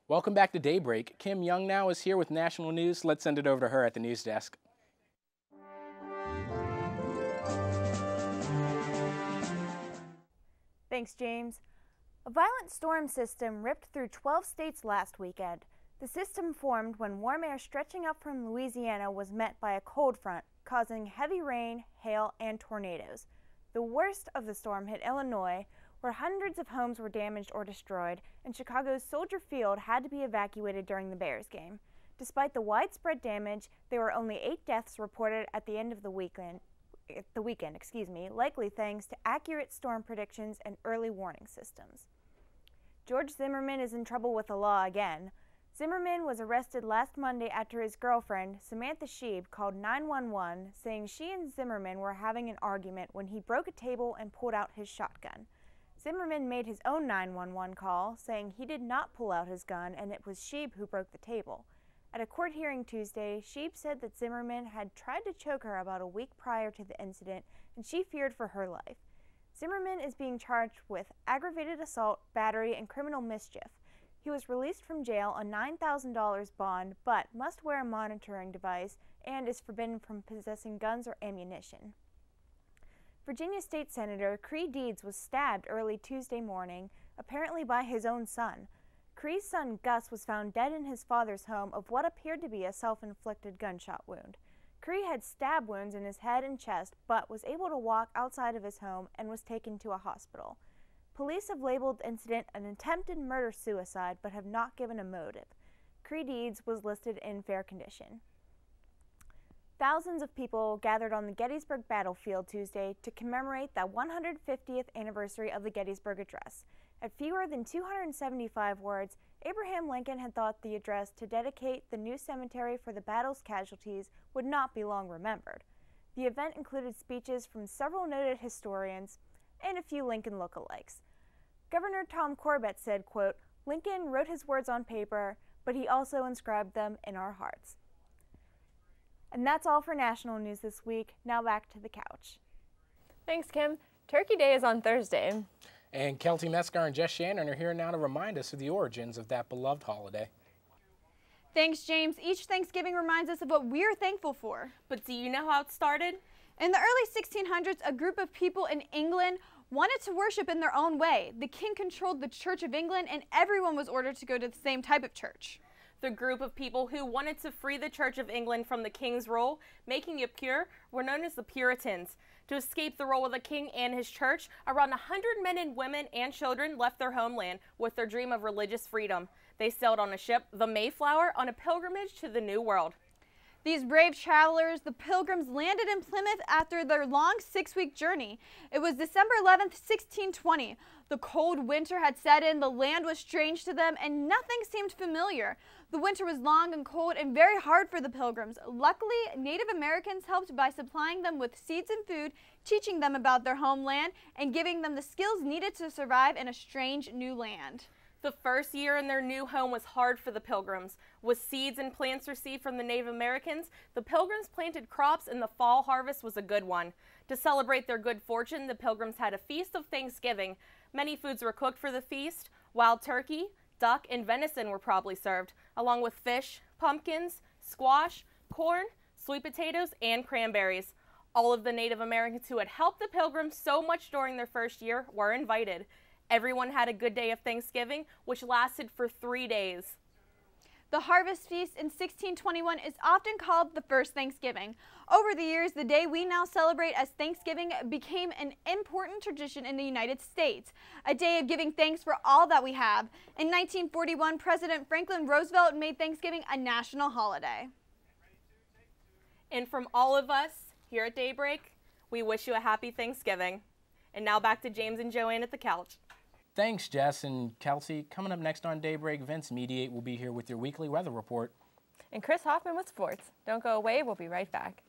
Welcome back to Daybreak. Kim Young now is here with national news. Let's send it over to her at the news desk. Thanks, James. A violent storm system ripped through 12 states last weekend. The system formed when warm air stretching up from Louisiana was met by a cold front, causing heavy rain, hail, and tornadoes. The worst of the storm hit Illinois, where hundreds of homes were damaged or destroyed, and Chicago's Soldier Field had to be evacuated during the Bears game. Despite the widespread damage, there were only 8 deaths reported at the end of the weekend, likely thanks to accurate storm predictions and early warning systems. George Zimmerman is in trouble with the law again. Zimmerman was arrested last Monday after his girlfriend, Samantha Seg.B, called 911, saying she and Zimmerman were having an argument when he broke a table and pulled out his shotgun. Zimmerman made his own 911 call, saying he did not pull out his gun and it was Seg.B who broke the table. At a court hearing Tuesday, Seg.B said that Zimmerman had tried to choke her about a week prior to the incident, and she feared for her life. Zimmerman is being charged with aggravated assault, battery, and criminal mischief. He was released from jail on $9,000 bond, but must wear a monitoring device and is forbidden from possessing guns or ammunition. Virginia State Senator Creigh Deeds was stabbed early Tuesday morning, apparently by his own son. Cree's son Gus was found dead in his father's home of what appeared to be a self-inflicted gunshot wound. Creigh had stab wounds in his head and chest, but was able to walk outside of his home and was taken to a hospital. Police have labeled the incident an attempted murder-suicide, but have not given a motive. Creigh Deeds was listed in fair condition. Thousands of people gathered on the Gettysburg battlefield Tuesday to commemorate the 150th anniversary of the Gettysburg Address. At fewer than 275 words, Abraham Lincoln had thought the address to dedicate the new cemetery for the battle's casualties would not be long remembered. The event included speeches from several noted historians and a few Lincoln lookalikes. Governor Tom Corbett said, quote, "Lincoln wrote his words on paper, but he also inscribed them in our hearts." And that's all for national news this week. Now back to the couch. Thanks, Kim. Turkey Day is on Thursday. And Kelsie, Metzgar, and Jess Shannon are here now to remind us of the origins of that beloved holiday. Thanks, James. Each Thanksgiving reminds us of what we're thankful for. But do you know how it started? In the early 1600s, a group of people in England wanted to worship in their own way. The king controlled the Church of England, and everyone was ordered to go to the same type of church. The group of people who wanted to free the Church of England from the king's rule, making it pure, were known as the Puritans. To escape the role of the king and his church, around 100 men and women and children left their homeland with their dream of religious freedom. They sailed on a ship, the Mayflower, on a pilgrimage to the New World. These brave travelers, the Pilgrims, landed in Plymouth after their long 6-week journey. It was December 11th, 1620. The cold winter had set in, the land was strange to them, and nothing seemed familiar. The winter was long and cold and very hard for the Pilgrims. Luckily, Native Americans helped by supplying them with seeds and food, teaching them about their homeland, and giving them the skills needed to survive in a strange new land. The first year in their new home was hard for the Pilgrims. With seeds and plants received from the Native Americans, the Pilgrims planted crops and the fall harvest was a good one. To celebrate their good fortune, the Pilgrims had a feast of Thanksgiving. Many foods were cooked for the feast. Wild turkey, duck, and venison were probably served, along with fish, pumpkins, squash, corn, sweet potatoes, and cranberries. All of the Native Americans who had helped the Pilgrims so much during their first year were invited. Everyone had a good day of Thanksgiving, which lasted for 3 days. The harvest feast in 1621 is often called the first Thanksgiving. Over the years, the day we now celebrate as Thanksgiving became an important tradition in the United States, a day of giving thanks for all that we have. In 1941, President Franklin Roosevelt made Thanksgiving a national holiday. And from all of us here at Daybreak, we wish you a happy Thanksgiving. And now back to James and Joanne at the couch. Thanks, Jess and Kelsie. Coming up next on Daybreak, Vince Mediate will be here with your weekly weather report. And Chris Hoffman with sports. Don't go away, we'll be right back.